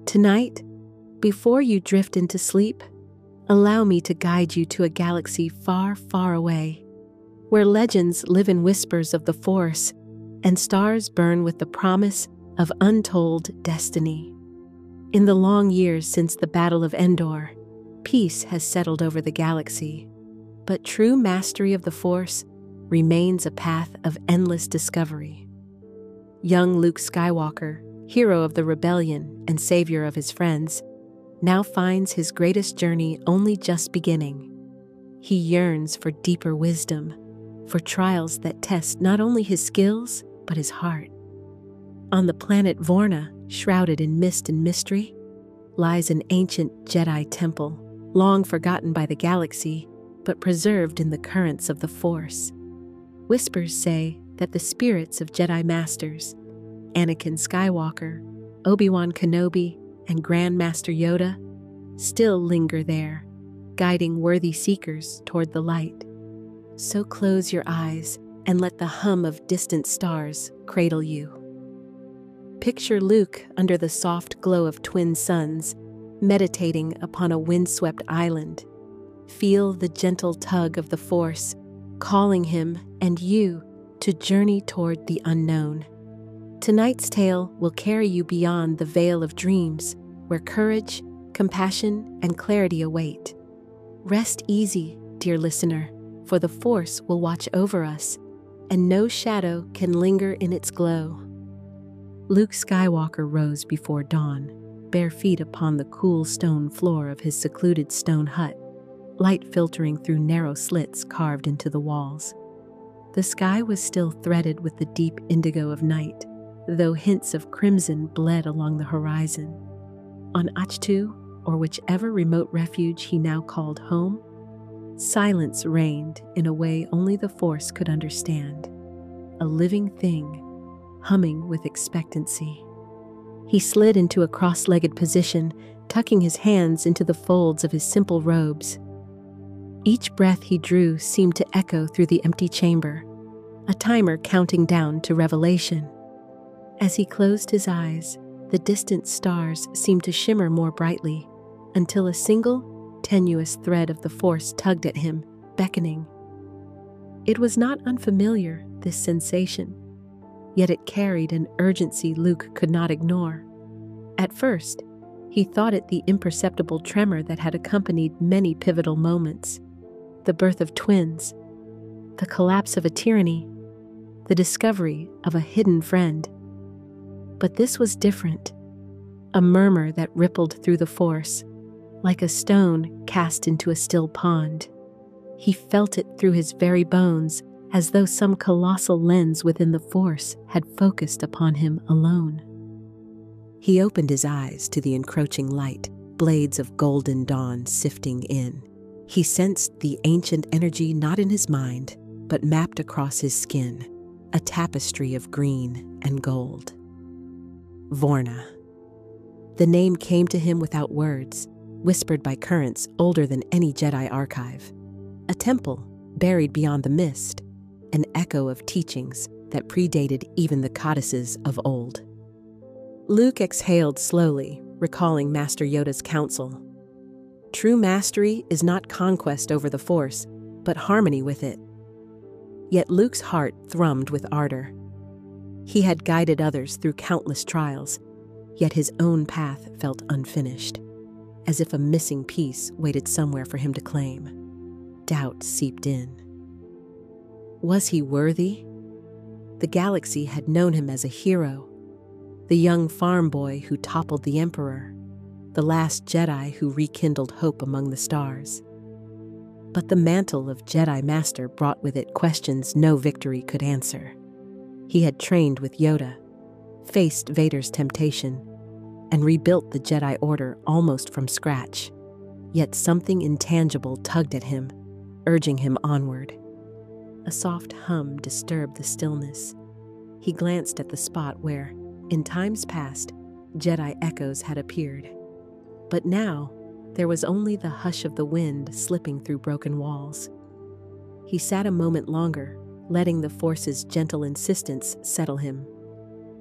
Tonight, before you drift into sleep, allow me to guide you to a galaxy far, far away, where legends live in whispers of the Force and stars burn with the promise of untold destiny. In the long years since the Battle of Endor, peace has settled over the galaxy, but true mastery of the Force remains a path of endless discovery. Young Luke Skywalker, hero of the rebellion and savior of his friends, now finds his greatest journey only just beginning. He yearns for deeper wisdom, for trials that test not only his skills, but his heart. On the planet Vorna, shrouded in mist and mystery, lies an ancient Jedi temple, long forgotten by the galaxy, but preserved in the currents of the Force. Whispers say that the spirits of Jedi Masters, Anakin Skywalker, Obi-Wan Kenobi, and Grand Master Yoda, still linger there, guiding worthy seekers toward the light. So close your eyes and let the hum of distant stars cradle you. Picture Luke under the soft glow of twin suns, meditating upon a windswept island. Feel the gentle tug of the Force, calling him and you to journey toward the unknown. Tonight's tale will carry you beyond the veil of dreams, where courage, compassion, and clarity await. Rest easy, dear listener, for the Force will watch over us, and no shadow can linger in its glow. Luke Skywalker rose before dawn, bare feet upon the cool stone floor of his secluded stone hut, light filtering through narrow slits carved into the walls. The sky was still threaded with the deep indigo of night, though hints of crimson bled along the horizon. On Achtu, or whichever remote refuge he now called home, silence reigned in a way only the Force could understand, a living thing, humming with expectancy. He slid into a cross-legged position, tucking his hands into the folds of his simple robes. Each breath he drew seemed to echo through the empty chamber, a timer counting down to revelation. As he closed his eyes, the distant stars seemed to shimmer more brightly, until a single, tenuous thread of the Force tugged at him, beckoning. It was not unfamiliar, this sensation, yet it carried an urgency Luke could not ignore. At first, he thought it the imperceptible tremor that had accompanied many pivotal moments: the birth of twins, the collapse of a tyranny, the discovery of a hidden friend. But this was different, a murmur that rippled through the Force, like a stone cast into a still pond. He felt it through his very bones, as though some colossal lens within the Force had focused upon him alone. He opened his eyes to the encroaching light, blades of golden dawn sifting in. He sensed the ancient energy not in his mind, but mapped across his skin, a tapestry of green and gold. Vorna. The name came to him without words, whispered by currents older than any Jedi archive. A temple buried beyond the mist, an echo of teachings that predated even the codices of old. Luke exhaled slowly, recalling Master Yoda's counsel. True mastery is not conquest over the Force, but harmony with it. Yet Luke's heart thrummed with ardor. He had guided others through countless trials, yet his own path felt unfinished, as if a missing piece waited somewhere for him to claim. Doubt seeped in. Was he worthy? The galaxy had known him as a hero, the young farm boy who toppled the Emperor, the last Jedi who rekindled hope among the stars. But the mantle of Jedi Master brought with it questions no victory could answer. He had trained with Yoda, faced Vader's temptation, and rebuilt the Jedi Order almost from scratch. Yet something intangible tugged at him, urging him onward. A soft hum disturbed the stillness. He glanced at the spot where, in times past, Jedi echoes had appeared. But now, there was only the hush of the wind slipping through broken walls. He sat a moment longer, letting the Force's gentle insistence settle him.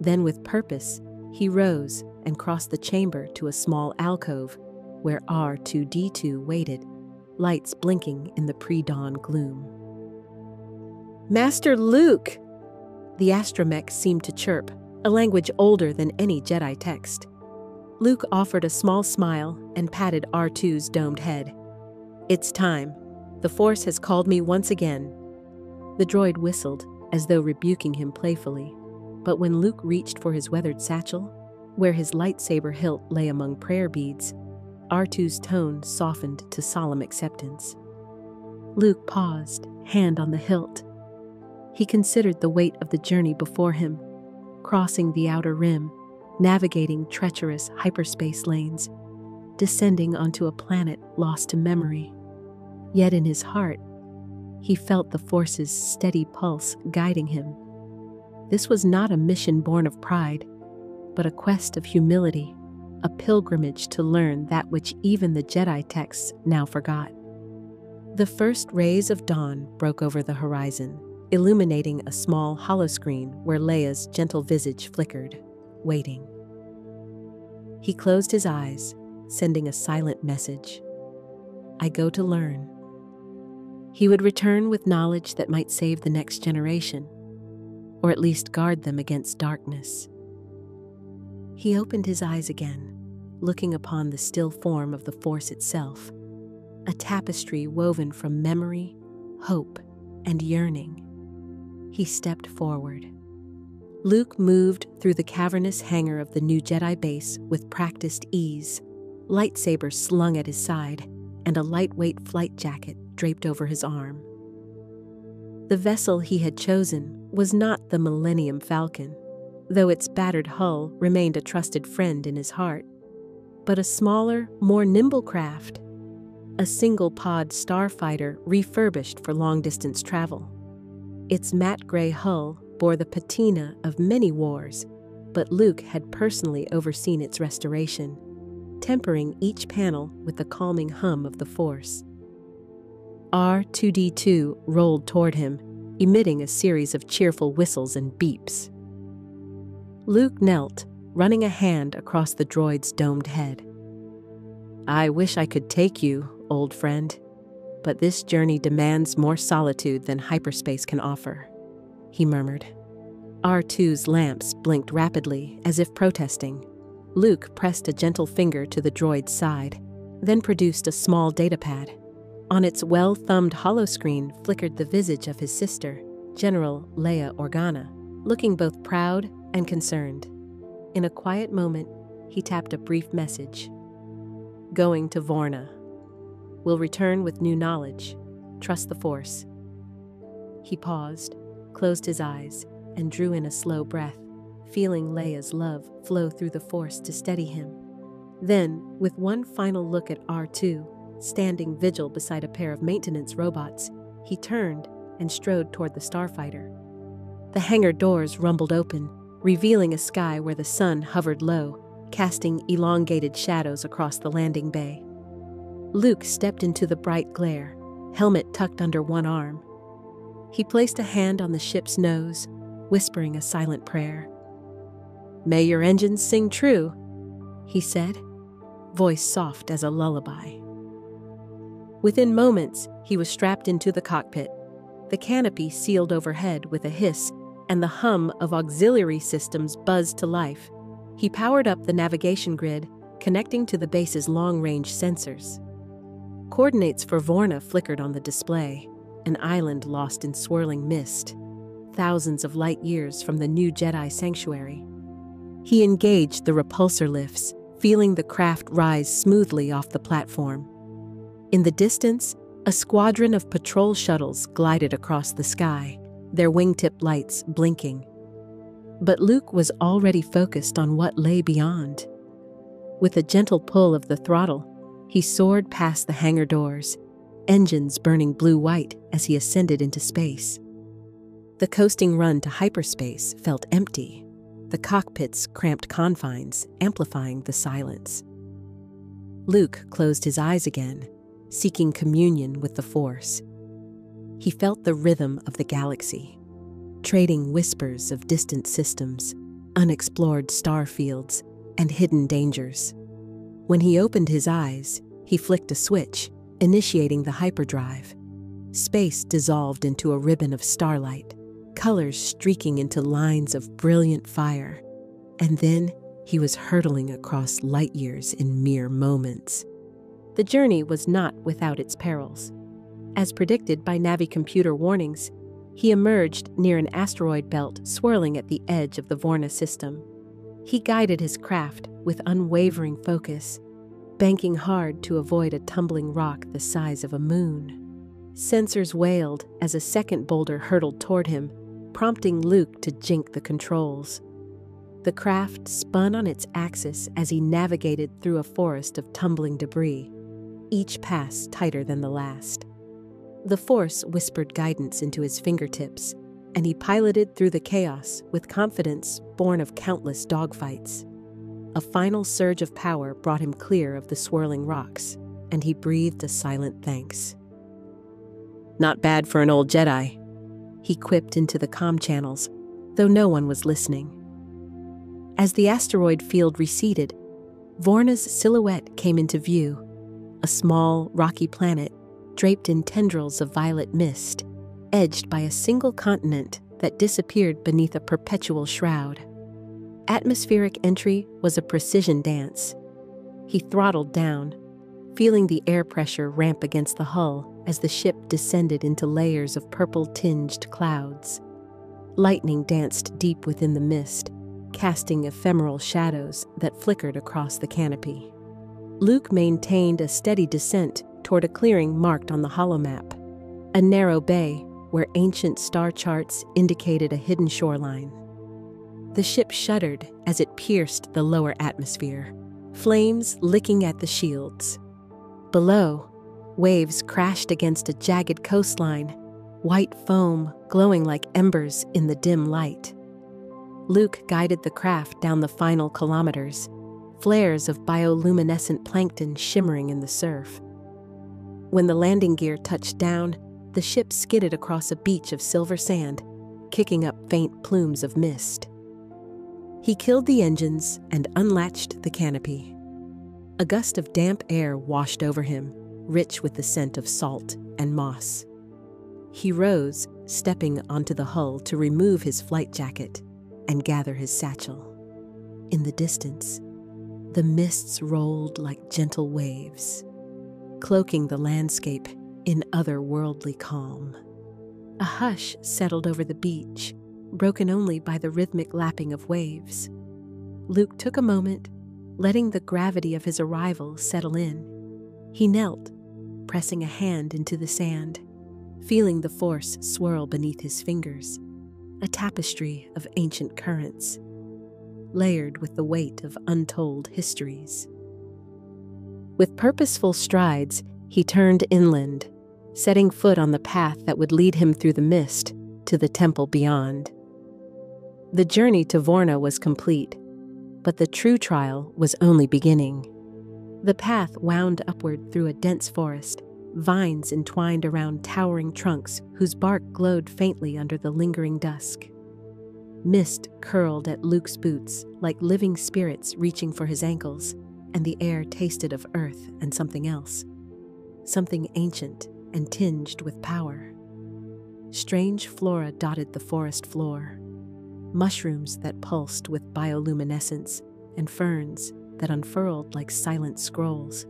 Then with purpose, He rose and crossed the chamber to a small alcove where R2-D2 waited, lights blinking in the pre-dawn gloom. "Master Luke!" The astromech seemed to chirp, a language older than any Jedi text. Luke offered a small smile and patted R2's domed head. "It's time. The Force has called me once again." The droid whistled, as though rebuking him playfully, but when Luke reached for his weathered satchel, where his lightsaber hilt lay among prayer beads, R2's tone softened to solemn acceptance. Luke paused, hand on the hilt. He considered the weight of the journey before him, crossing the outer rim, navigating treacherous hyperspace lanes, descending onto a planet lost to memory. Yet in his heart, he felt the Force's steady pulse guiding him. This was not a mission born of pride, but a quest of humility, a pilgrimage to learn that which even the Jedi texts now forgot. The first rays of dawn broke over the horizon, illuminating a small holoscreen where Leia's gentle visage flickered, waiting. He closed his eyes, sending a silent message. "I go to learn." He would return with knowledge that might save the next generation, or at least guard them against darkness. He opened his eyes again, looking upon the still form of the Force itself, a tapestry woven from memory, hope, and yearning. He stepped forward. Luke moved through the cavernous hangar of the new Jedi base with practiced ease, lightsaber slung at his side, and a lightweight flight jacket draped over his arm. The vessel he had chosen was not the Millennium Falcon, though its battered hull remained a trusted friend in his heart, but a smaller, more nimble craft, a single-pod starfighter refurbished for long-distance travel. Its matte gray hull bore the patina of many wars, but Luke had personally overseen its restoration, tempering each panel with the calming hum of the Force. R2-D2 rolled toward him, emitting a series of cheerful whistles and beeps. Luke knelt, running a hand across the droid's domed head. "I wish I could take you, old friend, but this journey demands more solitude than hyperspace can offer," he murmured. R2's lamps blinked rapidly, as if protesting. Luke pressed a gentle finger to the droid's side, then produced a small datapad. On its well-thumbed holoscreen flickered the visage of his sister, General Leia Organa, looking both proud and concerned. In a quiet moment, he tapped a brief message. "Going to Vorna. Will return with new knowledge. Trust the Force." He paused, closed his eyes, and drew in a slow breath, feeling Leia's love flow through the Force to steady him. Then, with one final look at R2, standing vigil beside a pair of maintenance robots, he turned and strode toward the starfighter. The hangar doors rumbled open, revealing a sky where the sun hovered low, casting elongated shadows across the landing bay. Luke stepped into the bright glare, helmet tucked under one arm. He placed a hand on the ship's nose, whispering a silent prayer. "May your engines sing true," he said, voice soft as a lullaby. Within moments, he was strapped into the cockpit. The canopy sealed overhead with a hiss, and the hum of auxiliary systems buzzed to life. He powered up the navigation grid, connecting to the base's long-range sensors. Coordinates for Vorna flickered on the display, an island lost in swirling mist, thousands of light years from the new Jedi sanctuary. He engaged the repulsor lifts, feeling the craft rise smoothly off the platform. In the distance, a squadron of patrol shuttles glided across the sky, their wingtip lights blinking. But Luke was already focused on what lay beyond. With a gentle pull of the throttle, he soared past the hangar doors, engines burning blue-white as he ascended into space. The coasting run to hyperspace felt empty, the cockpit's cramped confines amplifying the silence. Luke closed his eyes again, seeking communion with the Force. He felt the rhythm of the galaxy, trading whispers of distant systems, unexplored star fields, and hidden dangers. When he opened his eyes, he flicked a switch, initiating the hyperdrive. Space dissolved into a ribbon of starlight, colors streaking into lines of brilliant fire. And then he was hurtling across light years in mere moments. The journey was not without its perils. As predicted by Navi computer warnings, he emerged near an asteroid belt swirling at the edge of the Vorna system. He guided his craft with unwavering focus, banking hard to avoid a tumbling rock the size of a moon. Sensors wailed as a second boulder hurtled toward him, prompting Luke to jink the controls. The craft spun on its axis as he navigated through a forest of tumbling debris, each pass tighter than the last. The Force whispered guidance into his fingertips, and he piloted through the chaos with confidence born of countless dogfights. A final surge of power brought him clear of the swirling rocks, and he breathed a silent thanks. "Not bad for an old Jedi," he quipped into the comm channels, though no one was listening. As the asteroid field receded, Vorna's silhouette came into view, a small, rocky planet draped in tendrils of violet mist, edged by a single continent that disappeared beneath a perpetual shroud. Atmospheric entry was a precision dance. He throttled down, feeling the air pressure ramp against the hull as the ship descended into layers of purple-tinged clouds. Lightning danced deep within the mist, casting ephemeral shadows that flickered across the canopy. Luke maintained a steady descent toward a clearing marked on the holomap, a narrow bay where ancient star charts indicated a hidden shoreline. The ship shuddered as it pierced the lower atmosphere, flames licking at the shields. Below, waves crashed against a jagged coastline, white foam glowing like embers in the dim light. Luke guided the craft down the final kilometers, flares of bioluminescent plankton shimmering in the surf. When the landing gear touched down, the ship skidded across a beach of silver sand, kicking up faint plumes of mist. He killed the engines and unlatched the canopy. A gust of damp air washed over him, rich with the scent of salt and moss. He rose, stepping onto the hull to remove his flight jacket and gather his satchel. In the distance, the mists rolled like gentle waves, cloaking the landscape in otherworldly calm. A hush settled over the beach, broken only by the rhythmic lapping of waves. Luke took a moment, letting the gravity of his arrival settle in. He knelt, pressing a hand into the sand, feeling the Force swirl beneath his fingers, a tapestry of ancient currents, layered with the weight of untold histories. With purposeful strides, he turned inland, setting foot on the path that would lead him through the mist to the temple beyond. The journey to Vorna was complete, but the true trial was only beginning. The path wound upward through a dense forest, vines entwined around towering trunks whose bark glowed faintly under the lingering dusk. Mist curled at Luke's boots like living spirits reaching for his ankles, and the air tasted of earth and something else, something ancient and tinged with power. Strange flora dotted the forest floor, mushrooms that pulsed with bioluminescence and ferns that unfurled like silent scrolls.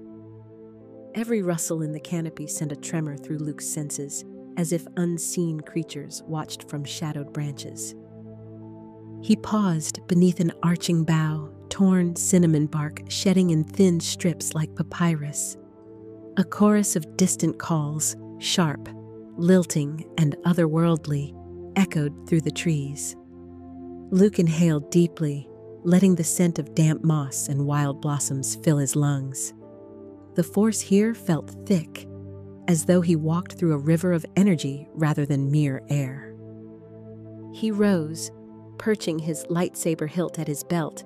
Every rustle in the canopy sent a tremor through Luke's senses, as if unseen creatures watched from shadowed branches. He paused beneath an arching bough, torn cinnamon bark shedding in thin strips like papyrus. A chorus of distant calls, sharp, lilting, and otherworldly, echoed through the trees. Luke inhaled deeply, letting the scent of damp moss and wild blossoms fill his lungs. The Force here felt thick, as though he walked through a river of energy rather than mere air. He rose, perching his lightsaber hilt at his belt,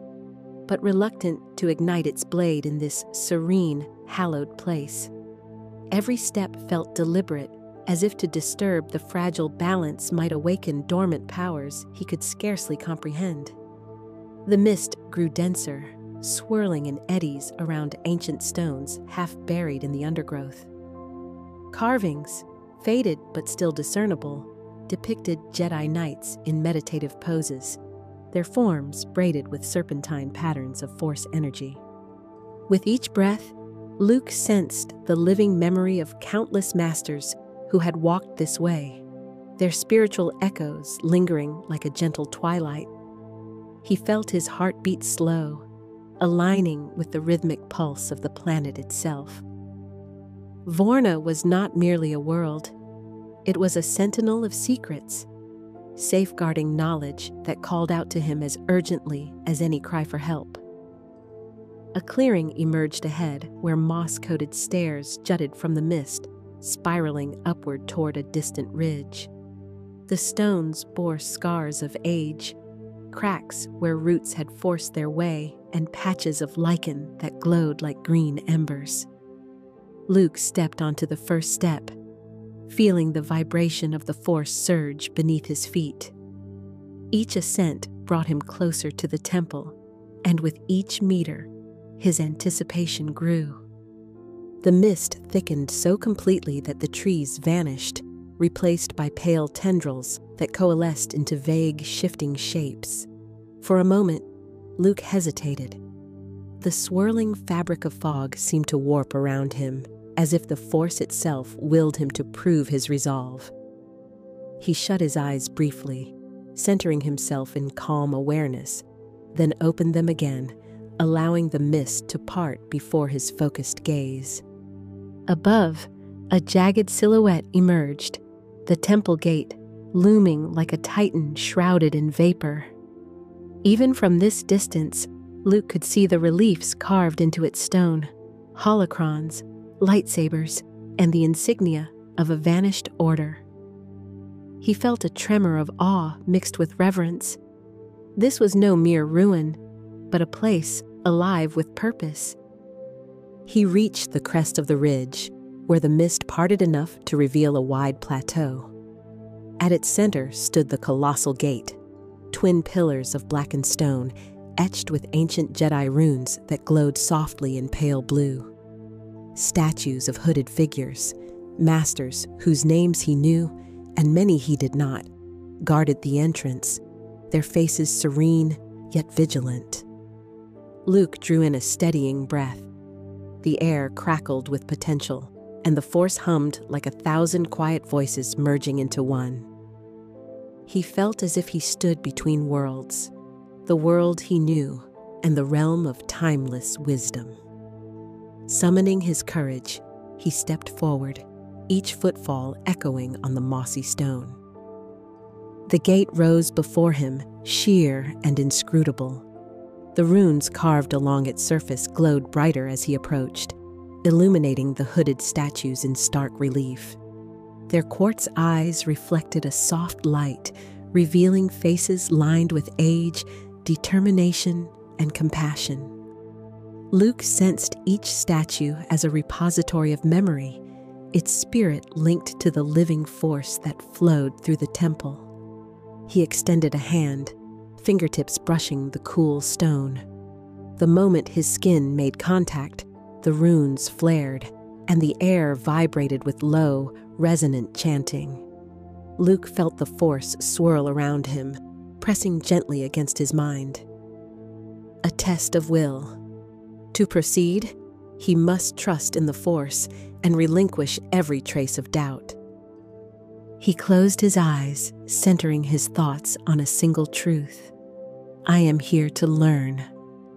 but reluctant to ignite its blade in this serene, hallowed place. Every step felt deliberate, as if to disturb the fragile balance might awaken dormant powers he could scarcely comprehend. The mist grew denser, swirling in eddies around ancient stones half buried in the undergrowth. Carvings, faded but still discernible, depicted Jedi Knights in meditative poses, their forms braided with serpentine patterns of Force energy. With each breath, Luke sensed the living memory of countless masters who had walked this way, their spiritual echoes lingering like a gentle twilight. He felt his heart beat slow, aligning with the rhythmic pulse of the planet itself. Vorna was not merely a world. It was a sentinel of secrets, safeguarding knowledge that called out to him as urgently as any cry for help. A clearing emerged ahead where moss-coated stairs jutted from the mist, spiraling upward toward a distant ridge. The stones bore scars of age, cracks where roots had forced their way, and patches of lichen that glowed like green embers. Luke stepped onto the first step, feeling the vibration of the Force surge beneath his feet. Each ascent brought him closer to the temple, and with each meter, his anticipation grew. The mist thickened so completely that the trees vanished, replaced by pale tendrils that coalesced into vague, shifting shapes. For a moment, Luke hesitated. The swirling fabric of fog seemed to warp around him, as if the Force itself willed him to prove his resolve. He shut his eyes briefly, centering himself in calm awareness, then opened them again, allowing the mist to part before his focused gaze. Above, a jagged silhouette emerged, the temple gate looming like a titan shrouded in vapor. Even from this distance, Luke could see the reliefs carved into its stone, holocrons, lightsabers, and the insignia of a vanished order. He felt a tremor of awe mixed with reverence. This was no mere ruin, but a place alive with purpose. He reached the crest of the ridge, where the mist parted enough to reveal a wide plateau. At its center stood the colossal gate, twin pillars of blackened stone, etched with ancient Jedi runes that glowed softly in pale blue. Statues of hooded figures, masters whose names he knew and many he did not, guarded the entrance, their faces serene yet vigilant. Luke drew in a steadying breath. The air crackled with potential, and the Force hummed like 1,000 quiet voices merging into one. He felt as if he stood between worlds, the world he knew and the realm of timeless wisdom. Summoning his courage, he stepped forward, each footfall echoing on the mossy stone. The gate rose before him, sheer and inscrutable. The runes carved along its surface glowed brighter as he approached, illuminating the hooded statues in stark relief. Their quartz eyes reflected a soft light, revealing faces lined with age, determination, and compassion. Luke sensed each statue as a repository of memory, its spirit linked to the living Force that flowed through the temple. He extended a hand, fingertips brushing the cool stone. The moment his skin made contact, the runes flared, and the air vibrated with low, resonant chanting. Luke felt the Force swirl around him, pressing gently against his mind. A test of will. To proceed, he must trust in the Force and relinquish every trace of doubt. He closed his eyes, centering his thoughts on a single truth. I am here to learn,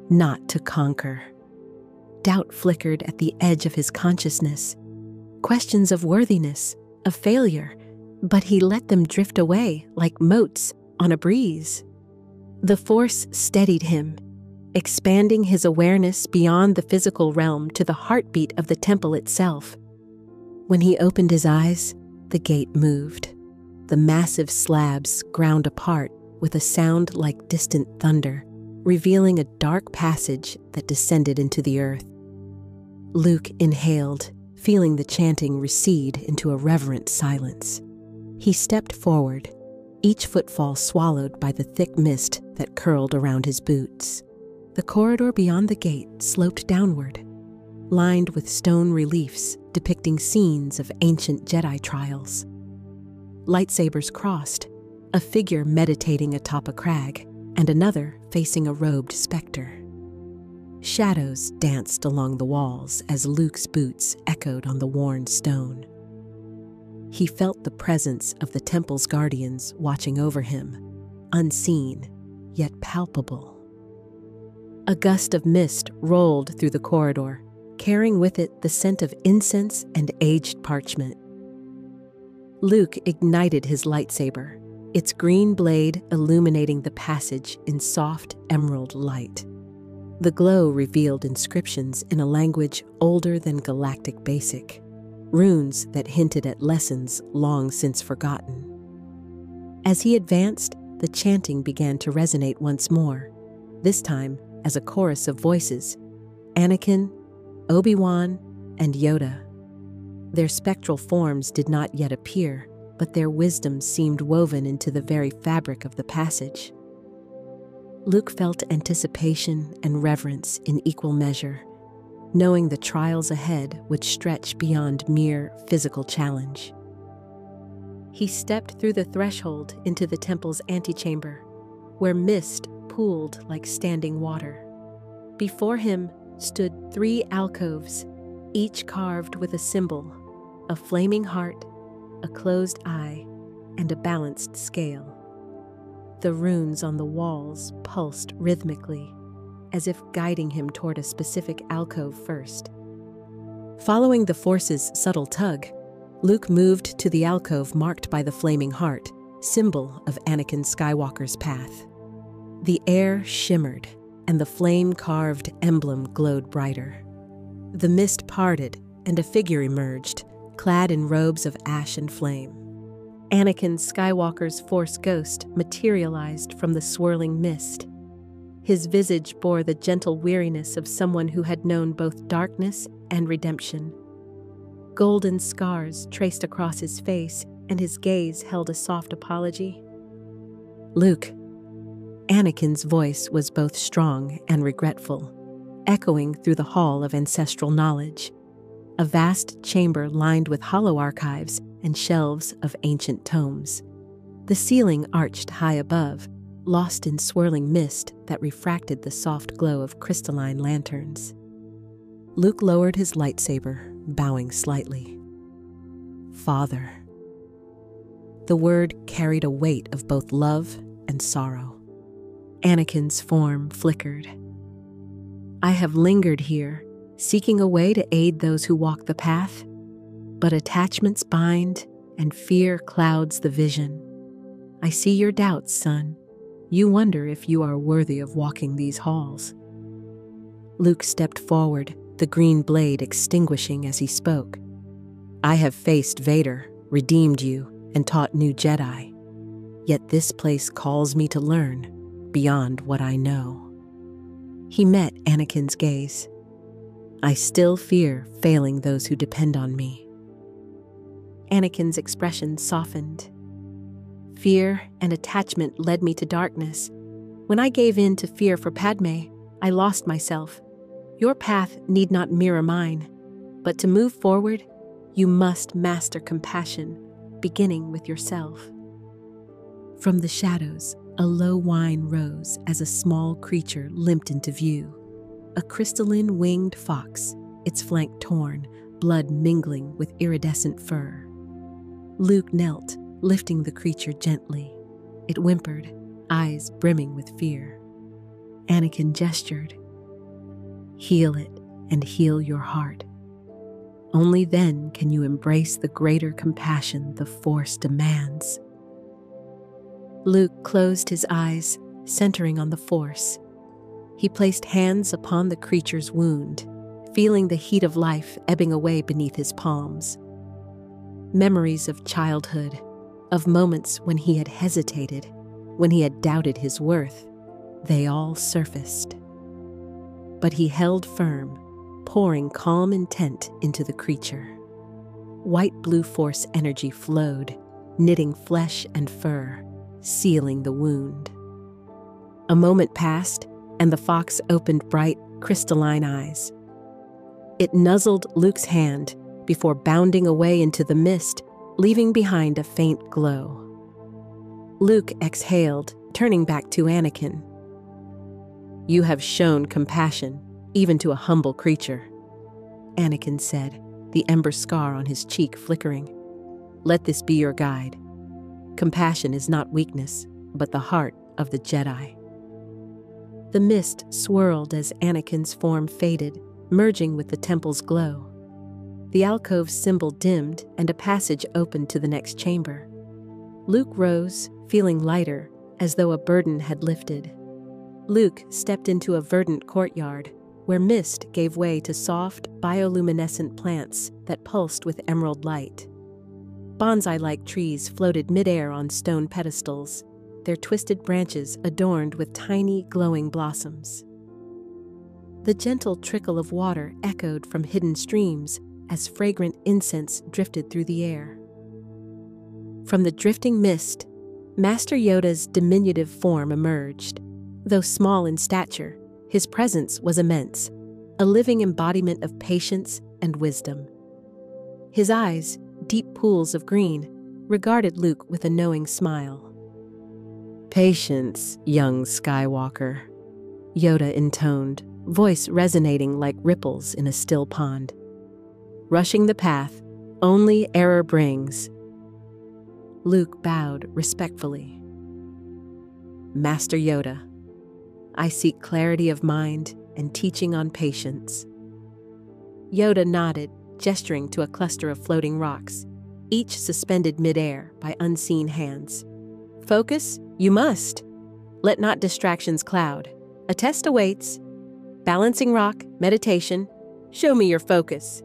not to conquer. Doubt flickered at the edge of his consciousness. Questions of worthiness, of failure, but he let them drift away like motes on a breeze. The Force steadied him, expanding his awareness beyond the physical realm to the heartbeat of the temple itself. When he opened his eyes, the gate moved. The massive slabs ground apart with a sound like distant thunder, revealing a dark passage that descended into the earth. Luke inhaled, feeling the chanting recede into a reverent silence. He stepped forward, each footfall swallowed by the thick mist that curled around his boots. The corridor beyond the gate sloped downward, lined with stone reliefs depicting scenes of ancient Jedi trials. Lightsabers crossed, a figure meditating atop a crag, and another facing a robed specter. Shadows danced along the walls as Luke's boots echoed on the worn stone. He felt the presence of the temple's guardians watching over him, unseen yet palpable. A gust of mist rolled through the corridor, carrying with it the scent of incense and aged parchment. Luke ignited his lightsaber, its green blade illuminating the passage in soft emerald light. The glow revealed inscriptions in a language older than Galactic Basic, runes that hinted at lessons long since forgotten. As he advanced, the chanting began to resonate once more, this time as a chorus of voices: Anakin, Obi-Wan, and Yoda. Their spectral forms did not yet appear, but their wisdom seemed woven into the very fabric of the passage. Luke felt anticipation and reverence in equal measure, knowing the trials ahead would stretch beyond mere physical challenge. He stepped through the threshold into the temple's antechamber, where mist pooled like standing water. Before him stood 3 alcoves, each carved with a symbol: a flaming heart, a closed eye, and a balanced scale. The runes on the walls pulsed rhythmically, as if guiding him toward a specific alcove first. Following the Force's subtle tug, Luke moved to the alcove marked by the flaming heart, symbol of Anakin Skywalker's path. The air shimmered, and the flame-carved emblem glowed brighter. The mist parted, and a figure emerged, clad in robes of ash and flame. Anakin Skywalker's Force ghost materialized from the swirling mist. His visage bore the gentle weariness of someone who had known both darkness and redemption. Golden scars traced across his face, and his gaze held a soft apology. "Luke." Anakin's voice was both strong and regretful, echoing through the hall of ancestral knowledge, a vast chamber lined with hollow archives and shelves of ancient tomes. The ceiling arched high above, lost in swirling mist that refracted the soft glow of crystalline lanterns. Luke lowered his lightsaber, bowing slightly. "Father." The word carried a weight of both love and sorrow. Anakin's form flickered. "I have lingered here, seeking a way to aid those who walk the path, but attachments bind and fear clouds the vision. I see your doubts, son. You wonder if you are worthy of walking these halls." Luke stepped forward, the green blade extinguishing as he spoke. "I have faced Vader, redeemed you, and taught new Jedi. Yet this place calls me to learn beyond what I know." He met Anakin's gaze. "I still fear failing those who depend on me." Anakin's expression softened. "Fear and attachment led me to darkness. When I gave in to fear for Padme, I lost myself. Your path need not mirror mine, but to move forward, you must master compassion, beginning with yourself." From the shadows, a low whine rose as a small creature limped into view. A crystalline winged fox, its flank torn, blood mingling with iridescent fur. Luke knelt, lifting the creature gently. It whimpered, eyes brimming with fear. Anakin gestured. "Heal it and heal your heart. Only then can you embrace the greater compassion the Force demands." Luke closed his eyes, centering on the Force. He placed hands upon the creature's wound, feeling the heat of life ebbing away beneath his palms. Memories of childhood, of moments when he had hesitated, when he had doubted his worth, they all surfaced. But he held firm, pouring calm intent into the creature. White-blue Force energy flowed, knitting flesh and fur, sealing the wound. A moment passed, and the fox opened bright, crystalline eyes. It nuzzled Luke's hand before bounding away into the mist, leaving behind a faint glow. Luke exhaled, turning back to Anakin. "You have shown compassion, even to a humble creature," Anakin said, the ember scar on his cheek flickering. "Let this be your guide. Compassion is not weakness, but the heart of the Jedi." The mist swirled as Anakin's form faded, merging with the temple's glow. The alcove's symbol dimmed, and a passage opened to the next chamber. Luke rose, feeling lighter, as though a burden had lifted. Luke stepped into a verdant courtyard, where mist gave way to soft, bioluminescent plants that pulsed with emerald light. Bonsai-like trees floated midair on stone pedestals, their twisted branches adorned with tiny, glowing blossoms. The gentle trickle of water echoed from hidden streams as fragrant incense drifted through the air. From the drifting mist, Master Yoda's diminutive form emerged. Though small in stature, his presence was immense, a living embodiment of patience and wisdom. His eyes, deep pools of green, regarded Luke with a knowing smile. "Patience, young Skywalker," Yoda intoned, voice resonating like ripples in a still pond. "Rushing the path, only error brings." Luke bowed respectfully. "Master Yoda, I seek clarity of mind and teaching on patience." Yoda nodded, gesturing to a cluster of floating rocks, each suspended midair by unseen hands. "Focus, you must. Let not distractions cloud. A test awaits. Balancing rock, meditation. Show me your focus."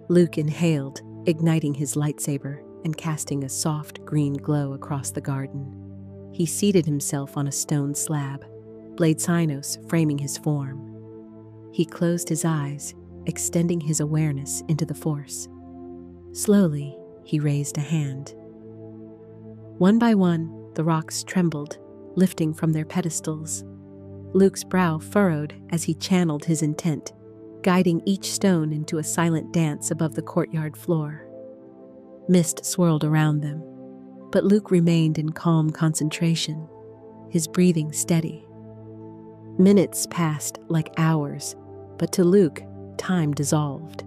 Luke inhaled, igniting his lightsaber and casting a soft green glow across the garden. He seated himself on a stone slab, Blade Sinos framing his form. He closed his eyes, extending his awareness into the Force. Slowly, he raised a hand. One by one, the rocks trembled, lifting from their pedestals. Luke's brow furrowed as he channeled his intent, guiding each stone into a silent dance above the courtyard floor. Mist swirled around them, but Luke remained in calm concentration, his breathing steady. Minutes passed like hours, but to Luke, time dissolved.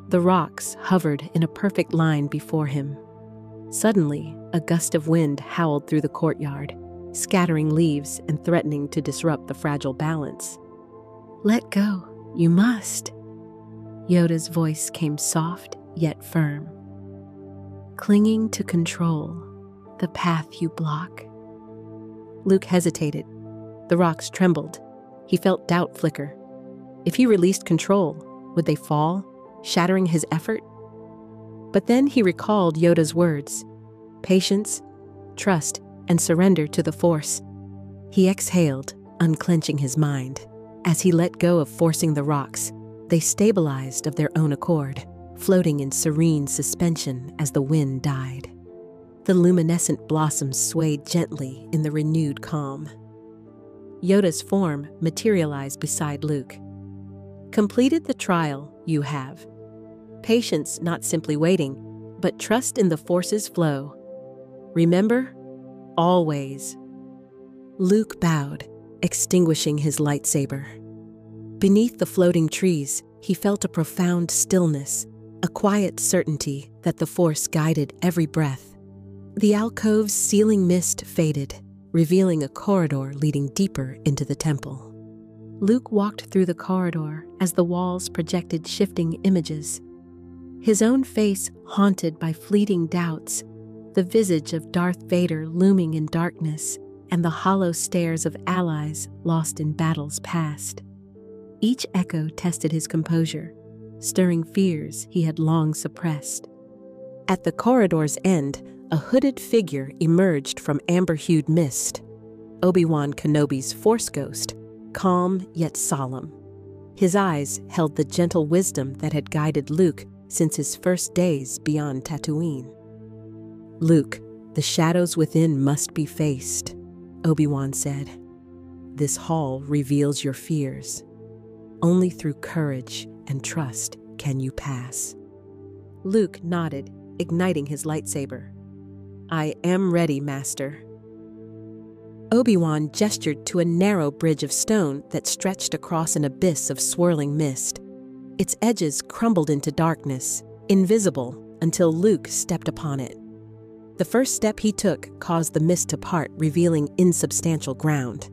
The rocks hovered in a perfect line before him. Suddenly, a gust of wind howled through the courtyard, scattering leaves and threatening to disrupt the fragile balance. "Let go, you must." Yoda's voice came soft yet firm. "Clinging to control, the path you block." Luke hesitated. The rocks trembled. He felt doubt flicker. If he released control, would they fall, shattering his effort? But then he recalled Yoda's words: patience, trust, and surrender to the Force. He exhaled, unclenching his mind. As he let go of forcing the rocks, they stabilized of their own accord, floating in serene suspension as the wind died. The luminescent blossoms swayed gently in the renewed calm. Yoda's form materialized beside Luke. "Completed the trial, you have. Patience, not simply waiting, but trust in the Force's flow. Remember, always." Luke bowed, extinguishing his lightsaber. Beneath the floating trees, he felt a profound stillness, a quiet certainty that the Force guided every breath. The alcove's sealing mist faded, revealing a corridor leading deeper into the temple. Luke walked through the corridor as the walls projected shifting images. His own face haunted by fleeting doubts, the visage of Darth Vader looming in darkness, and the hollow stares of allies lost in battles past. Each echo tested his composure, stirring fears he had long suppressed. At the corridor's end, a hooded figure emerged from amber-hued mist. Obi-Wan Kenobi's Force ghost, calm yet solemn. His eyes held the gentle wisdom that had guided Luke since his first days beyond Tatooine. "Luke, "The shadows within must be faced," Obi-Wan said. "This hall reveals your fears. Only through courage and trust can you pass." Luke nodded, igniting his lightsaber. "I am ready, Master." Obi-Wan gestured to a narrow bridge of stone that stretched across an abyss of swirling mist. Its edges crumbled into darkness, invisible until Luke stepped upon it. The first step he took caused the mist to part, revealing insubstantial ground.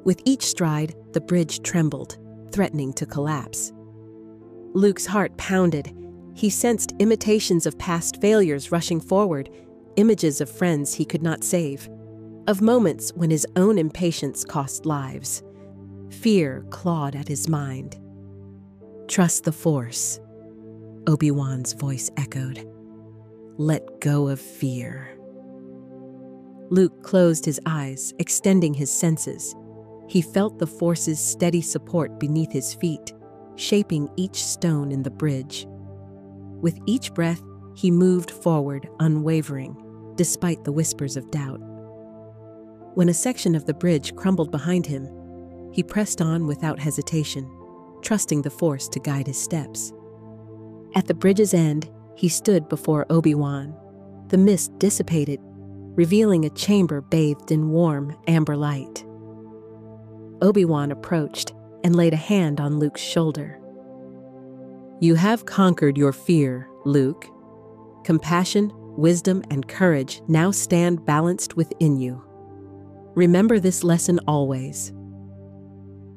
With each stride, the bridge trembled, threatening to collapse. Luke's heart pounded. He sensed imitations of past failures rushing forward, images of friends he could not save, of moments when his own impatience cost lives. Fear clawed at his mind. "Trust the Force," Obi-Wan's voice echoed. "Let go of fear." Luke closed his eyes, extending his senses. He felt the Force's steady support beneath his feet, shaping each stone in the bridge. With each breath, he moved forward, unwavering, despite the whispers of doubt. When a section of the bridge crumbled behind him, he pressed on without hesitation, trusting the Force to guide his steps. At the bridge's end, he stood before Obi-Wan. The mist dissipated, revealing a chamber bathed in warm, amber light. Obi-Wan approached and laid a hand on Luke's shoulder. "You have conquered your fear, Luke. Compassion, wisdom, and courage now stand balanced within you. Remember this lesson always."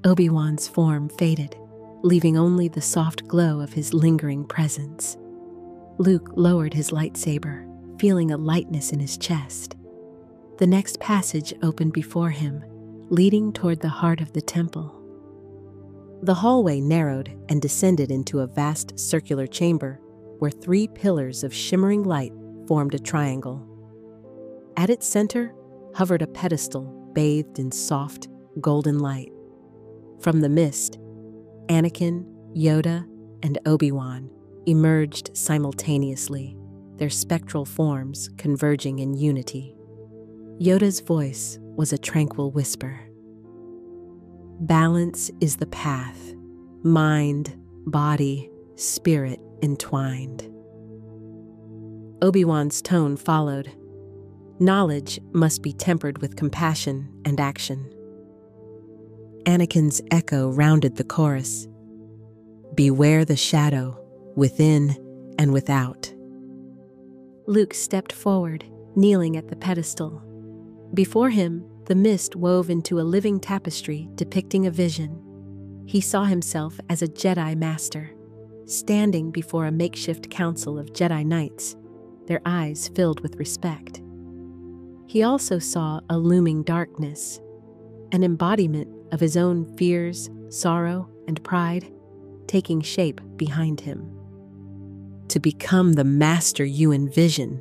Obi-Wan's form faded, leaving only the soft glow of his lingering presence. Luke lowered his lightsaber, feeling a lightness in his chest. The next passage opened before him, leading toward the heart of the temple. The hallway narrowed and descended into a vast circular chamber where 3 pillars of shimmering light formed a triangle. At its center hovered a pedestal bathed in soft, golden light. From the mist, Anakin, Yoda, and Obi-Wan emerged simultaneously, their spectral forms converging in unity. Yoda's voice was a tranquil whisper. "Balance is the path, mind, body, spirit entwined." Obi-Wan's tone followed. "Knowledge must be tempered with compassion and action." Anakin's echo rounded the chorus. "Beware the shadow, within and without." Luke stepped forward, kneeling at the pedestal. Before him, the mist wove into a living tapestry depicting a vision. He saw himself as a Jedi Master, standing before a makeshift council of Jedi Knights, their eyes filled with respect. He also saw a looming darkness, an embodiment of his own fears, sorrow, and pride, taking shape behind him. "To become the master you envision,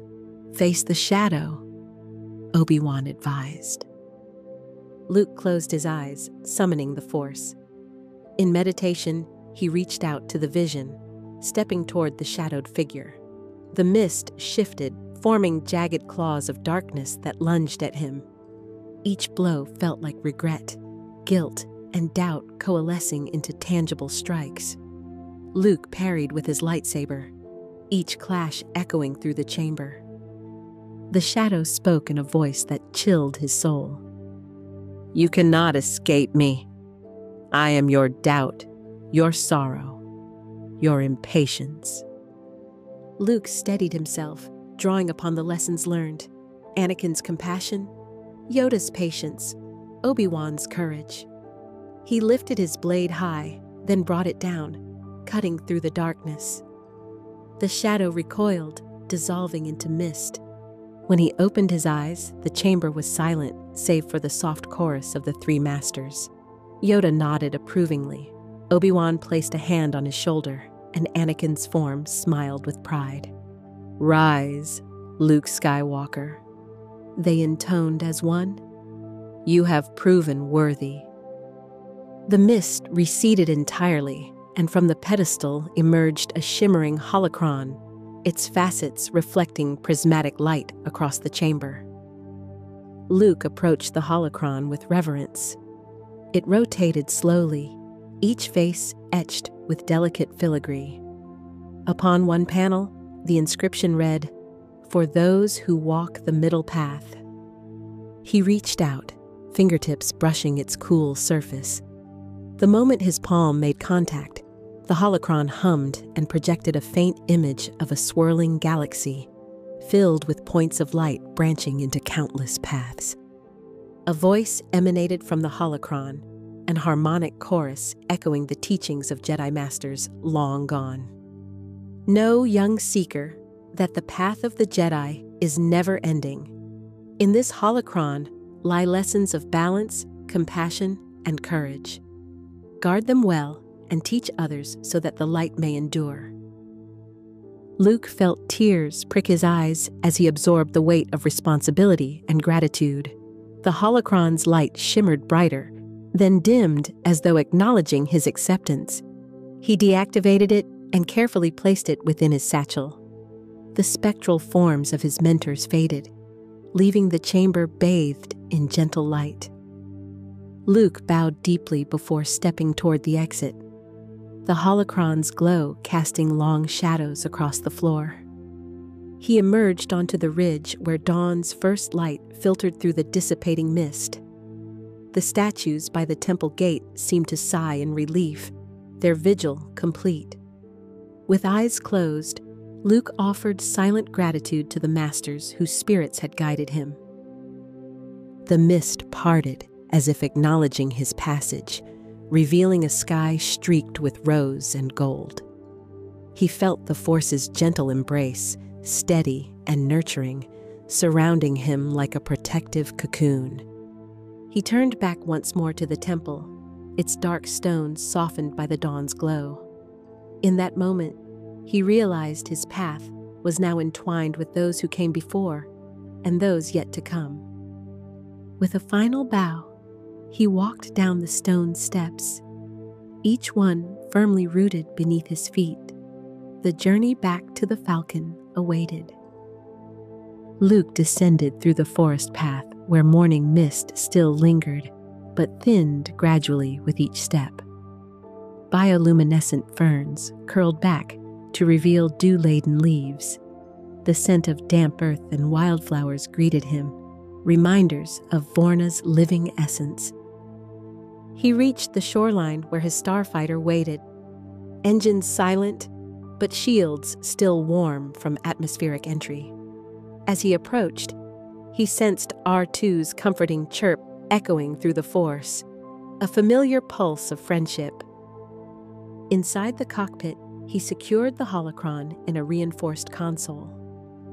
face the shadow," Obi-Wan advised. Luke closed his eyes, summoning the Force. In meditation, he reached out to the vision, stepping toward the shadowed figure. The mist shifted, forming jagged claws of darkness that lunged at him. Each blow felt like regret, guilt, and doubt coalescing into tangible strikes. Luke parried with his lightsaber, each clash echoing through the chamber. The shadow spoke in a voice that chilled his soul. "You cannot escape me. I am your doubt, your sorrow, your impatience." Luke steadied himself, drawing upon the lessons learned: Anakin's compassion, Yoda's patience, Obi-Wan's courage. He lifted his blade high, then brought it down, cutting through the darkness. The shadow recoiled, dissolving into mist. When he opened his eyes, the chamber was silent, save for the soft chorus of the 3 masters. Yoda nodded approvingly. Obi-Wan placed a hand on his shoulder, and Anakin's form smiled with pride. "Rise, Luke Skywalker," they intoned as one. "You have proven worthy." The mist receded entirely, and from the pedestal emerged a shimmering holocron, its facets reflecting prismatic light across the chamber. Luke approached the holocron with reverence. It rotated slowly, each face etched with delicate filigree. Upon one panel, the inscription read, "For those who walk the middle path." He reached out, fingertips brushing its cool surface. The moment his palm made contact, the holocron hummed and projected a faint image of a swirling galaxy, filled with points of light branching into countless paths. A voice emanated from the holocron, an harmonic chorus echoing the teachings of Jedi Masters long gone. Know, young seeker, that the path of the Jedi is never-ending. In this holocron lie lessons of balance, compassion, and courage. Guard them well and teach others so that the light may endure. Luke felt tears prick his eyes as he absorbed the weight of responsibility and gratitude. The holocron's light shimmered brighter, then dimmed as though acknowledging his acceptance. He deactivated it and carefully placed it within his satchel. The spectral forms of his mentors faded, leaving the chamber bathed in gentle light. Luke bowed deeply before stepping toward the exit, the holocron's glow casting long shadows across the floor. He emerged onto the ridge where dawn's first light filtered through the dissipating mist. The statues by the temple gate seemed to sigh in relief, their vigil complete. With eyes closed, Luke offered silent gratitude to the masters whose spirits had guided him. The mist parted as if acknowledging his passage, revealing a sky streaked with rose and gold. He felt the Force's gentle embrace, steady and nurturing, surrounding him like a protective cocoon. He turned back once more to the temple, its dark stones softened by the dawn's glow. In that moment, he realized his path was now entwined with those who came before and those yet to come. With a final bow, he walked down the stone steps, each one firmly rooted beneath his feet. The journey back to the Falcon awaited. Luke descended through the forest path where morning mist still lingered, but thinned gradually with each step. Bioluminescent ferns curled back to reveal dew-laden leaves. The scent of damp earth and wildflowers greeted him, reminders of Vorna's living essence. He reached the shoreline where his starfighter waited, engines silent, but shields still warm from atmospheric entry. As he approached, he sensed R2's comforting chirp echoing through the Force, a familiar pulse of friendship. Inside the cockpit, he secured the holocron in a reinforced console.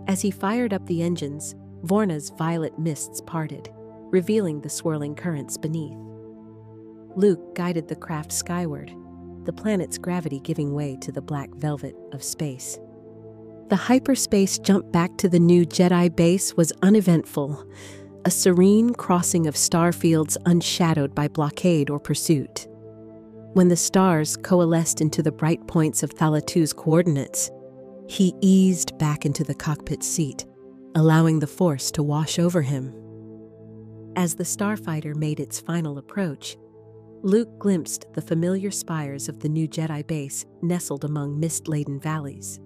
As he fired up the engines, Vorna's violet mists parted, revealing the swirling currents beneath. Luke guided the craft skyward, the planet's gravity giving way to the black velvet of space. The hyperspace jump back to the new Jedi base was uneventful, a serene crossing of star fields unshadowed by blockade or pursuit. When the stars coalesced into the bright points of Thalatu's coordinates, he eased back into the cockpit seat, allowing the Force to wash over him. As the starfighter made its final approach, Luke glimpsed the familiar spires of the new Jedi base nestled among mist-laden valleys.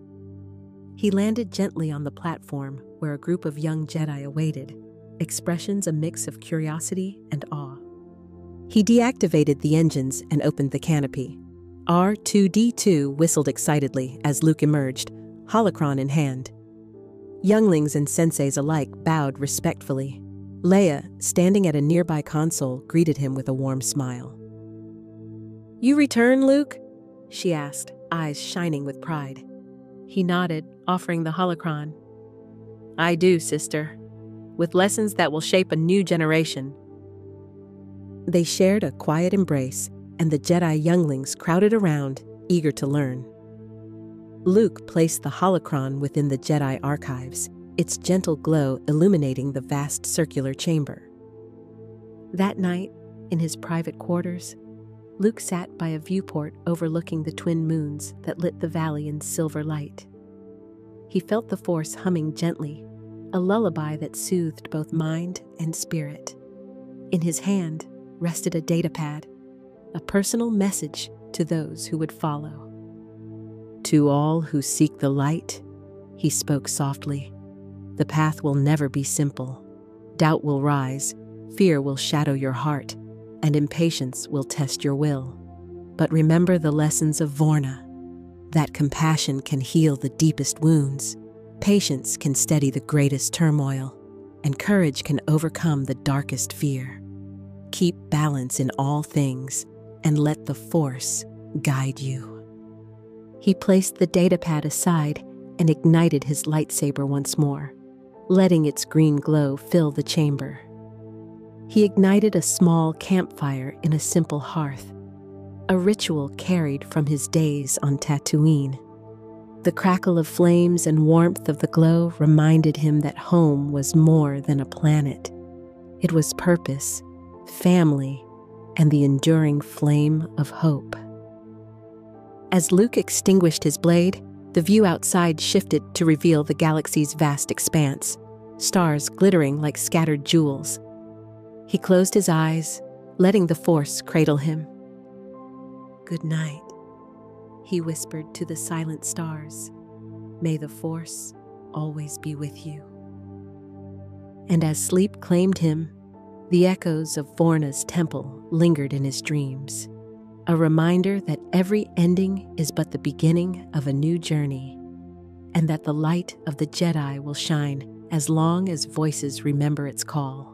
He landed gently on the platform where a group of young Jedi awaited, expressions a mix of curiosity and awe. He deactivated the engines and opened the canopy. R2-D2 whistled excitedly as Luke emerged, holocron in hand. Younglings and senseis alike bowed respectfully. Leia, standing at a nearby console, greeted him with a warm smile. "You return, Luke?" she asked, eyes shining with pride. He nodded, offering the holocron. "I do, sister, with lessons that will shape a new generation." They shared a quiet embrace, and the Jedi younglings crowded around, eager to learn. Luke placed the holocron within the Jedi archives, its gentle glow illuminating the vast circular chamber. That night, in his private quarters, Luke sat by a viewport overlooking the twin moons that lit the valley in silver light. He felt the Force humming gently, a lullaby that soothed both mind and spirit. In his hand rested a datapad, a personal message to those who would follow. "To all who seek the light," he spoke softly, "the path will never be simple. Doubt will rise, fear will shadow your heart, and impatience will test your will. But remember the lessons of Vorna, that compassion can heal the deepest wounds, patience can steady the greatest turmoil, and courage can overcome the darkest fear. Keep balance in all things, and let the Force guide you." He placed the datapad aside and ignited his lightsaber once more, letting its green glow fill the chamber. He ignited a small campfire in a simple hearth, a ritual carried from his days on Tatooine. The crackle of flames and warmth of the glow reminded him that home was more than a planet. It was purpose, family, and the enduring flame of hope. As Luke extinguished his blade, the view outside shifted to reveal the galaxy's vast expanse, stars glittering like scattered jewels. He closed his eyes, letting the Force cradle him. "Good night," he whispered to the silent stars. "May the Force always be with you." And as sleep claimed him, the echoes of Vorna's temple lingered in his dreams, a reminder that every ending is but the beginning of a new journey, and that the light of the Jedi will shine as long as voices remember its call.